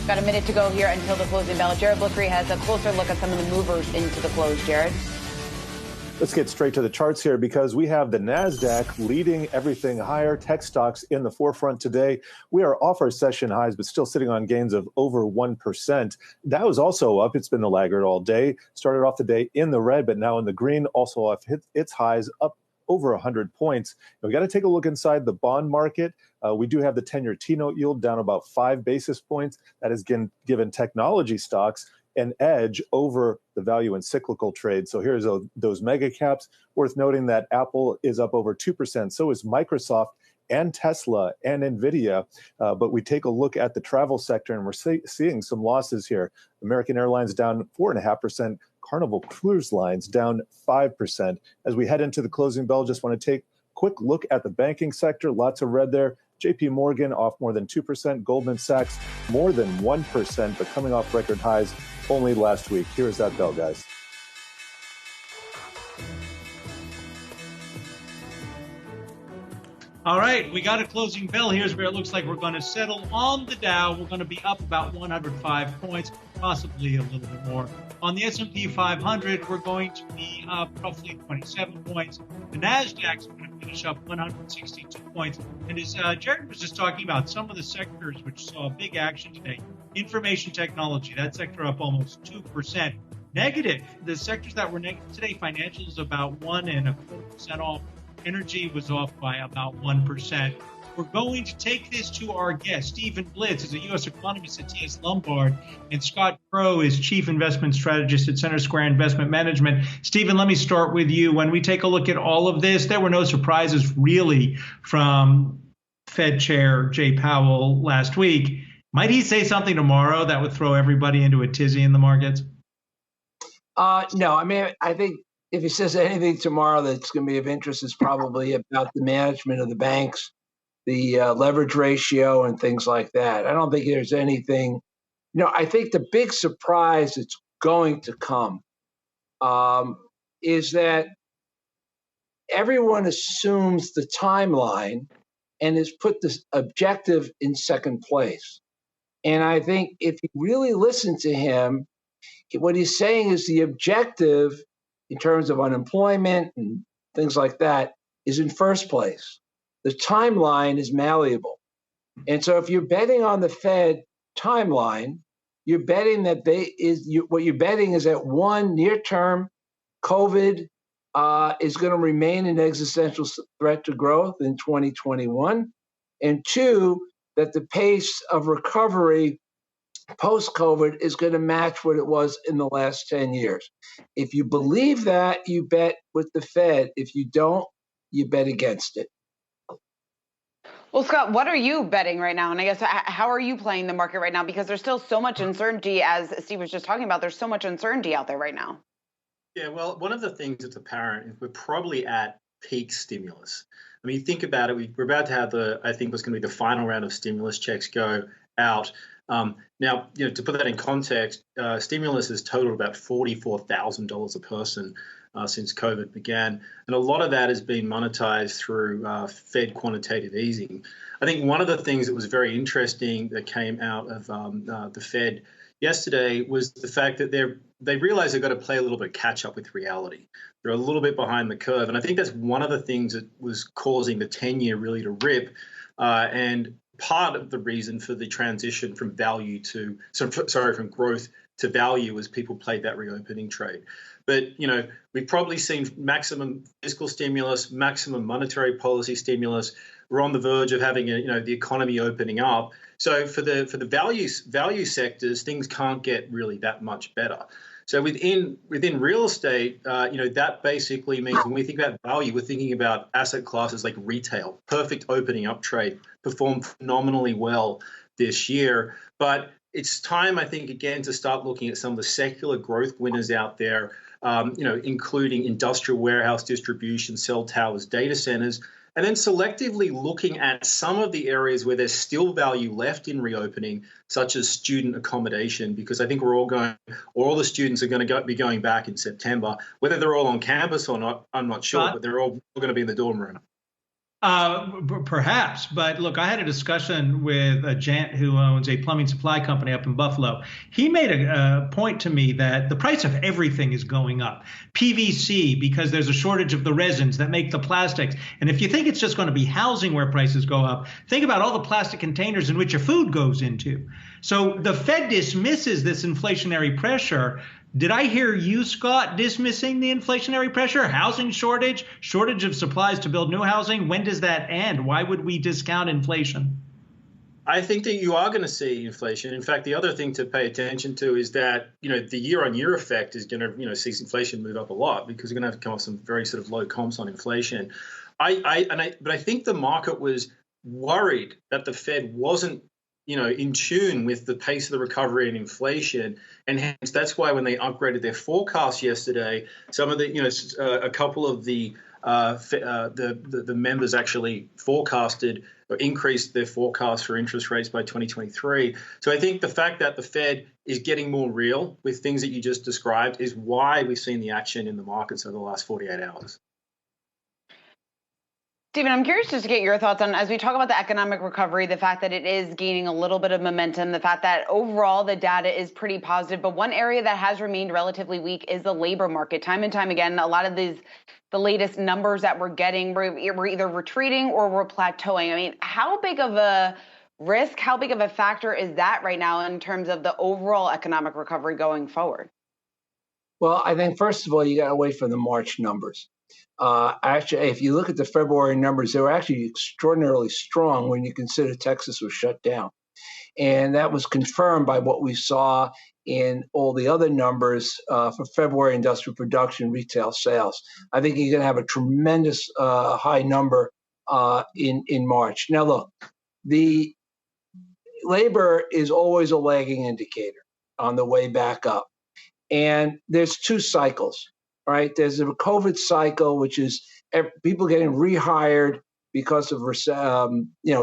Got a minute to go here until the closing bell. Jared Blippery has a closer look at some of the movers into the close. Jared? Let's get straight to the charts here because we have the Nasdaq leading everything higher. Tech stocks in the forefront today. We are off our session highs, but still sitting on gains of over 1%. Dow is also up. It's been the laggard all day. Started off the day in the red, but now in the green. Also off its highs, up over 100 points. Now, we got to take a look inside the bond market. We do have the 10-year T-note yield down about 5 basis points. That has given technology stocks an edge over the value in cyclical trade. So here's those mega caps. Worth noting that Apple is up over 2%. So is Microsoft and Tesla and NVIDIA. But we take a look at the travel sector and we're seeing some losses here. American Airlines down 4.5%. Carnival Cruise Lines down 5%. As we head into the closing bell, just want to take a quick look at the banking sector. Lots of red there. JPMorgan off more than 2%. Goldman Sachs more than 1%, but coming off record highs only last week. Here's that bell, guys. All right, we got a closing bell. Here's where it looks like we're going to settle on the Dow. We're going to be up about 105 points, possibly a little bit more. On the S&P 500, we're going to be up roughly 27 points. The Nasdaq's going to finish up 162 points. And as Jared was just talking about, some of the sectors which saw big action today, information technology, that sector up almost 2%. Negative, the sectors that were negative today, financials about 1.25% off. Energy was off by about 1%. We're going to take this to our guest. Stephen Blitz is a U.S. economist at TS Lombard, and Scott Crowe is chief investment strategist at CenterSquare Investment Management. Stephen, let me start with you. When we take a look at all of this, there were no surprises really from Fed Chair Jay Powell last week. Might he say something tomorrow that would throw everybody into a tizzy in the markets? No, I mean, I think if he says anything tomorrow that's going to be of interest, is probably about the management of the banks, the leverage ratio and things like that. I don't think there's anything, I think the big surprise that's going to come is that everyone assumes the timeline and has put this objective in second place. And I think if you really listen to him, what he's saying is the objective in terms of unemployment and things like that is in first place. The timeline is malleable. And so if you're betting on the Fed timeline, you're betting that what you're betting is that one, near term, COVID is going to remain an existential threat to growth in 2021. And two, that the pace of recovery post-COVID is going to match what it was in the last 10 years. If you believe that, you bet with the Fed. If you don't, you bet against it. Well, Scott, what are you betting right now? And I guess how are you playing the market right now? Because there's still so much uncertainty, as Steve was just talking about. There's so much uncertainty out there right now. Yeah, well, one of the things that's apparent is we're probably at peak stimulus. I mean, think about it. We're about to have I think what's going to be the final round of stimulus checks go out. Now, to put that in context, stimulus has totaled about $44,000 a person since COVID began. And a lot of that has been monetized through Fed quantitative easing. I think one of the things that was very interesting that came out of the Fed yesterday was the fact that they realized they've got to play a little bit catch up with reality. They're a little bit behind the curve. And I think that's one of the things that was causing the 10-year really to rip. And part of the reason for the transition from from growth to value was people played that reopening trade. But, we've probably seen maximum fiscal stimulus, maximum monetary policy stimulus. We're on the verge of having the economy opening up. So for the value sectors, things can't get really that much better. So within real estate, that basically means when we think about value, we're thinking about asset classes like retail, perfect opening up trade, performed phenomenally well this year. But it's time, I think, again, to start looking at some of the secular growth winners out there, including industrial warehouse distribution, cell towers, data centers, and then selectively looking at some of the areas where there's still value left in reopening, such as student accommodation, because I think all the students are going to be going back in September. Whether they're all on campus or not, I'm not sure, but they're all going to be in the dorm room. Perhaps, but look, I had a discussion with a gent who owns a plumbing supply company up in Buffalo. He made a point to me that the price of everything is going up. PVC, because there's a shortage of the resins that make the plastics. And if you think it's just going to be housing where prices go up, think about all the plastic containers in which your food goes into. So the Fed dismisses this inflationary pressure. Did I hear you, Scott, dismissing the inflationary pressure? Housing shortage of supplies to build new housing. When does that end? Why would we discount inflation? I think that you are going to see inflation. In fact, the other thing to pay attention to is that, the year-on-year effect is going to, see inflation move up a lot because we're going to have to come off some very sort of low comps on inflation. But I think the market was worried that the Fed wasn't in tune with the pace of the recovery and inflation. And hence, that's why when they upgraded their forecast yesterday, some of the, a couple of the members actually forecasted or increased their forecast for interest rates by 2023. So I think the fact that the Fed is getting more real with things that you just described is why we've seen the action in the markets over the last 48 hours. Stephen, I'm curious just to get your thoughts on, as we talk about the economic recovery, the fact that it is gaining a little bit of momentum, the fact that overall the data is pretty positive, but one area that has remained relatively weak is the labor market. Time and time again, a lot of the latest numbers that we're getting, we're either retreating or we're plateauing. I mean, how big of a risk, how big of a factor is that right now in terms of the overall economic recovery going forward? Well, I think, first of all, you got to wait for the March numbers. Actually, if you look at the February numbers, they were actually extraordinarily strong when you consider Texas was shut down. And that was confirmed by what we saw in all the other numbers for February industrial production, retail sales. I think you're going to have a tremendous high number in March. Now, look, the labor is always a lagging indicator on the way back up. And there's two cycles, right? There's a COVID cycle, which is people getting rehired because of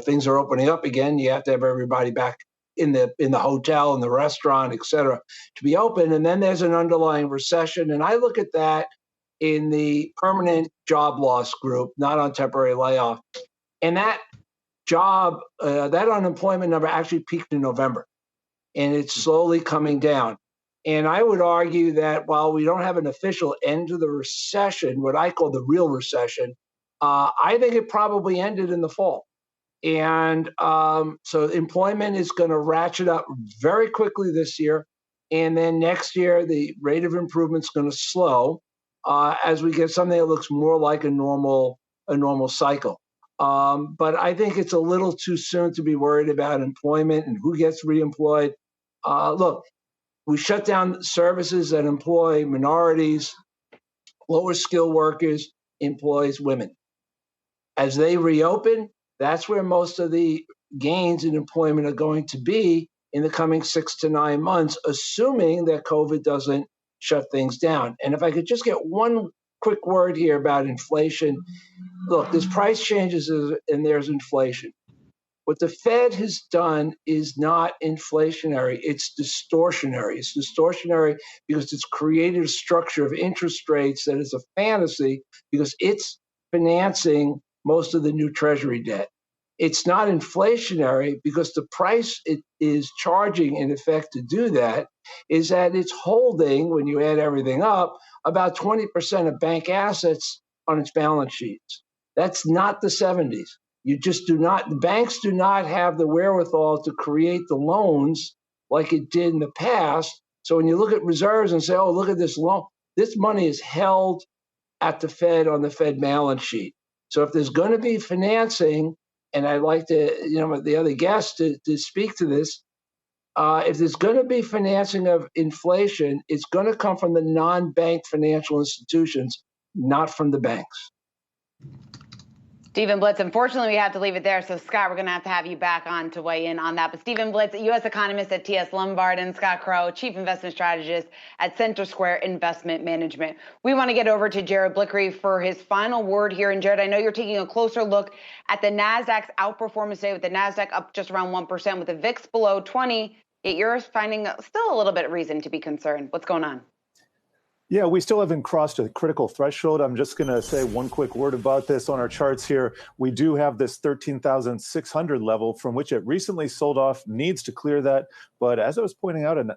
things are opening up again. You have to have everybody back in the hotel, in the restaurant, et cetera, to be open. And then there's an underlying recession. And I look at that in the permanent job loss group, not on temporary layoff. And that that unemployment number actually peaked in November, and it's slowly coming down. And I would argue that while we don't have an official end to the recession, what I call the real recession, I think it probably ended in the fall. And so employment is going to ratchet up very quickly this year. And then next year, the rate of improvement is going to slow as we get something that looks more like a normal cycle. But I think it's a little too soon to be worried about employment and who gets reemployed. Look, we shut down services that employ minorities, lower skilled workers, employs women. As they reopen, that's where most of the gains in employment are going to be in the coming 6 to 9 months, assuming that COVID doesn't shut things down. And if I could just get one quick word here about inflation. Look, there's price changes and there's inflation. What the Fed has done is not inflationary, it's distortionary. It's distortionary because it's created a structure of interest rates that is a fantasy because it's financing most of the new Treasury debt. It's not inflationary because the price it is charging, in effect, to do that is that it's holding, when you add everything up, about 20% of bank assets on its balance sheets. That's not the 70s. You just do not, the banks do not have the wherewithal to create the loans like it did in the past. So when you look at reserves and say, oh, look at this loan, this money is held at the Fed on the Fed balance sheet. So if there's going to be financing, and I'd like to, the other guests to speak to this, if there's going to be financing of inflation, it's going to come from the non-bank financial institutions, not from the banks. Stephen Blitz, unfortunately, we have to leave it there. So, Scott, we're going to have you back on to weigh in on that. But Stephen Blitz, U.S. economist at TS Lombard, and Scott Crowe, chief investment strategist at CenterSquare Investment Management. We want to get over to Jared Blickery for his final word here. And Jared, I know you're taking a closer look at the Nasdaq's outperformance today, with the Nasdaq up just around 1%, with the VIX below 20. Yet you're finding still a little bit of reason to be concerned. What's going on? Yeah, we still haven't crossed a critical threshold. I'm just going to say one quick word about this on our charts here. We do have this 13,600 level from which it recently sold off, needs to clear that. But as I was pointing out an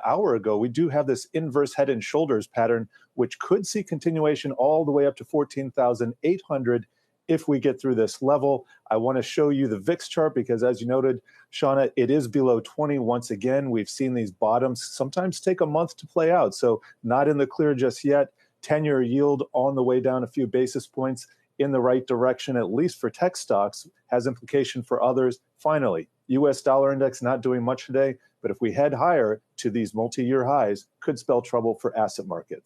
hour ago, we do have this inverse head and shoulders pattern, which could see continuation all the way up to 14,800 if we get through this level. I want to show you the VIX chart because, as you noted, Shauna, it is below 20 once again. We've seen these bottoms sometimes take a month to play out, so not in the clear just yet. 10-year yield on the way down a few basis points in the right direction, at least for tech stocks, has implication for others. Finally, U.S. dollar index not doing much today, but if we head higher to these multi-year highs, could spell trouble for asset markets.